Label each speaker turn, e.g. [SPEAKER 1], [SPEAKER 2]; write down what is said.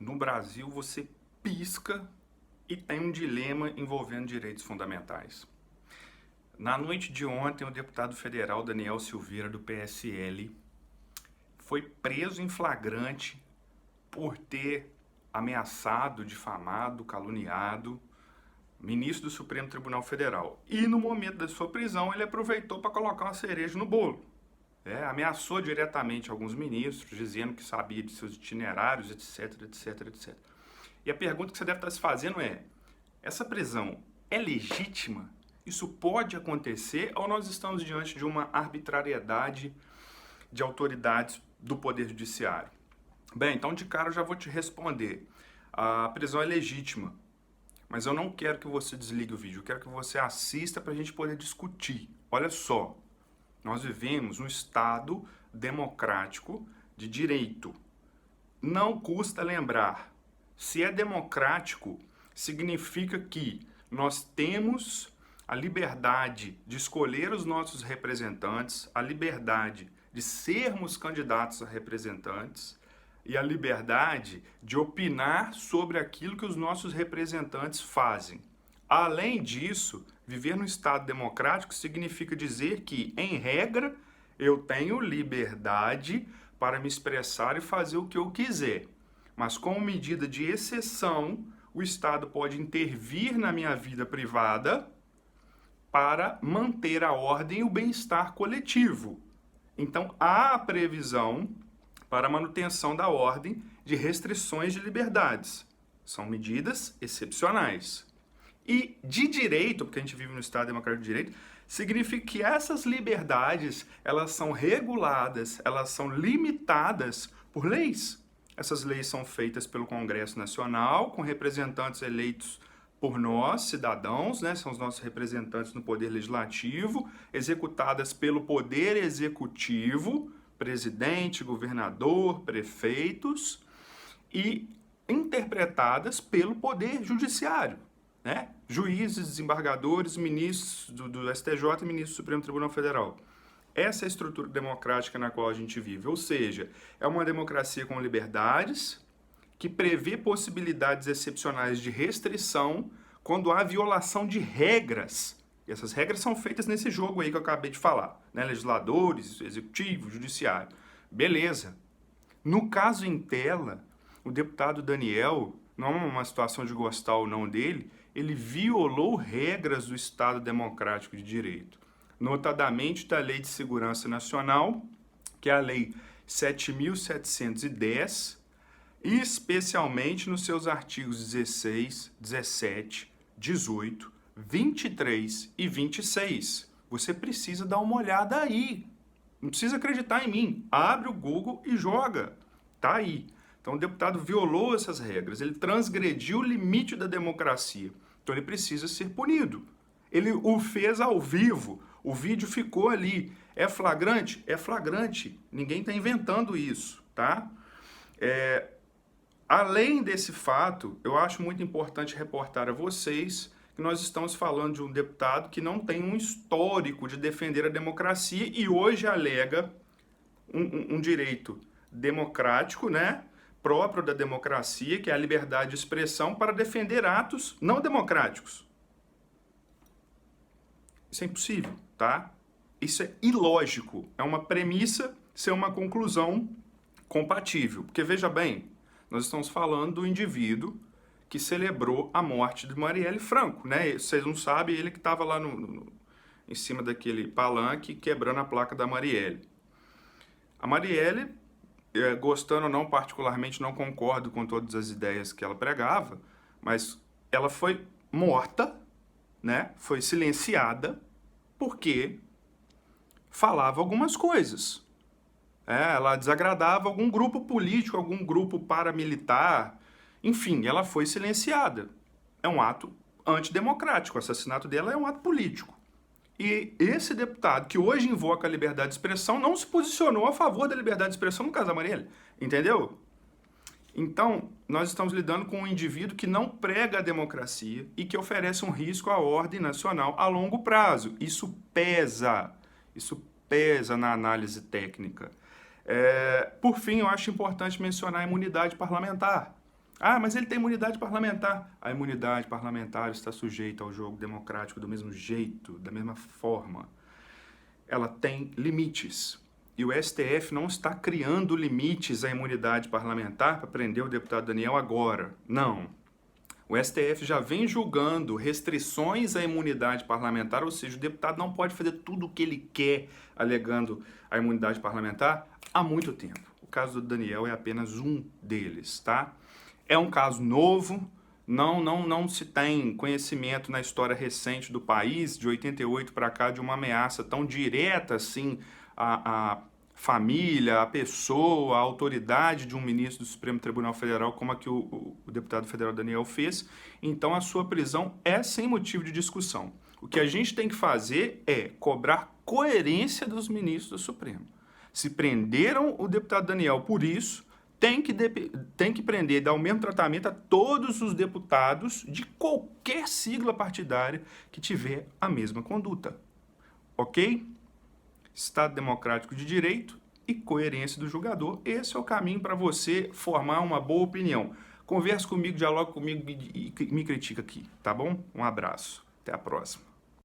[SPEAKER 1] No Brasil, você pisca e tem um dilema envolvendo direitos fundamentais. Na noite de ontem, o deputado federal Daniel Silveira, do PSL, foi preso em flagrante por ter ameaçado, difamado, caluniado ministro do Supremo Tribunal Federal. E no momento da sua prisão, ele aproveitou para colocar uma cereja no bolo. Ameaçou diretamente alguns ministros, dizendo que sabia de seus itinerários, etc, etc, etc. E a pergunta que você deve estar se fazendo é: essa prisão é legítima? Isso pode acontecer ou nós estamos diante de uma arbitrariedade de autoridades do Poder Judiciário? Bem, então de cara eu já vou te responder. A prisão é legítima, mas eu não quero que você desligue o vídeo, eu quero que você assista para a gente poder discutir. Olha só, nós vivemos um Estado democrático de direito. Não custa lembrar, se é democrático, significa que nós temos a liberdade de escolher os nossos representantes, a liberdade de sermos candidatos a representantes e a liberdade de opinar sobre aquilo que os nossos representantes fazem. Além disso, viver num Estado democrático significa dizer que, em regra, eu tenho liberdade para me expressar e fazer o que eu quiser. Mas, como medida de exceção, o Estado pode intervir na minha vida privada para manter a ordem e o bem-estar coletivo. Então, há a previsão para a manutenção da ordem de restrições de liberdades. São medidas excepcionais. E de direito, porque a gente vive no Estado Democrático de Direito, significa que essas liberdades, elas são reguladas, elas são limitadas por leis. Essas leis são feitas pelo Congresso Nacional, com representantes eleitos por nós, cidadãos, né? São os nossos representantes no Poder Legislativo, executadas pelo Poder Executivo, presidente, governador, prefeitos, e interpretadas pelo Poder Judiciário, né? Juízes, desembargadores, ministros do STJ e ministros do Supremo Tribunal Federal. Essa é a estrutura democrática na qual a gente vive, ou seja, é uma democracia com liberdades, que prevê possibilidades excepcionais de restrição quando há violação de regras. E essas regras são feitas nesse jogo aí que eu acabei de falar, né? Legisladores, executivo, judiciário. Beleza. No caso em tela, o deputado Daniel, não é uma situação de gostar ou não dele, ele violou regras do Estado Democrático de Direito, notadamente da Lei de Segurança Nacional, que é a Lei 7.710, especialmente nos seus artigos 16, 17, 18, 23 e 26. Você precisa dar uma olhada aí. Não precisa acreditar em mim. Abre o Google e joga. Tá aí. Então o deputado violou essas regras. Ele transgrediu o limite da democracia. Então ele precisa ser punido. Ele o fez ao vivo. O vídeo ficou ali. É flagrante? É flagrante. Ninguém está inventando isso, tá? Além desse fato, eu acho muito importante reportar a vocês que nós estamos falando de um deputado que não tem um histórico de defender a democracia e hoje alega um direito democrático, né, próprio da democracia, que é a liberdade de expressão, para defender atos não democráticos. Isso é impossível, tá? Isso é ilógico. É uma premissa ser uma conclusão compatível. Porque, veja bem, nós estamos falando do indivíduo que celebrou a morte de Marielle Franco, né? Vocês não sabem, ele que estava lá em cima daquele palanque quebrando a placa da Marielle. A Marielle, gostando ou não, particularmente não concordo com todas as ideias que ela pregava, mas ela foi morta, né? Foi silenciada porque falava algumas coisas. Ela desagradava algum grupo político, algum grupo paramilitar, enfim, ela foi silenciada. É um ato antidemocrático, o assassinato dela é um ato político. E esse deputado que hoje invoca a liberdade de expressão não se posicionou a favor da liberdade de expressão no caso da Marielle, entendeu? Então, nós estamos lidando com um indivíduo que não prega a democracia e que oferece um risco à ordem nacional a longo prazo. Isso pesa na análise técnica. Por fim, eu acho importante mencionar a imunidade parlamentar. Ah, mas ele tem imunidade parlamentar. A imunidade parlamentar está sujeita ao jogo democrático do mesmo jeito, da mesma forma. Ela tem limites. E o STF não está criando limites à imunidade parlamentar para prender o deputado Daniel agora. Não. O STF já vem julgando restrições à imunidade parlamentar, ou seja, o deputado não pode fazer tudo o que ele quer alegando a imunidade parlamentar há muito tempo. O caso do Daniel é apenas um deles, tá? É um caso novo, não se tem conhecimento na história recente do país, de 88 para cá, de uma ameaça tão direta assim à família, a pessoa, a autoridade de um ministro do Supremo Tribunal Federal, como a que o deputado federal Daniel fez. Então a sua prisão é sem motivo de discussão. O que a gente tem que fazer é cobrar coerência dos ministros do Supremo. Se prenderam o deputado Daniel por isso, tem que prender e dar o mesmo tratamento a todos os deputados de qualquer sigla partidária que tiver a mesma conduta. Ok? Estado democrático de direito e coerência do julgador. Esse é o caminho para você formar uma boa opinião. Converse comigo, dialogue comigo e me critica aqui, tá bom? Um abraço. Até a próxima.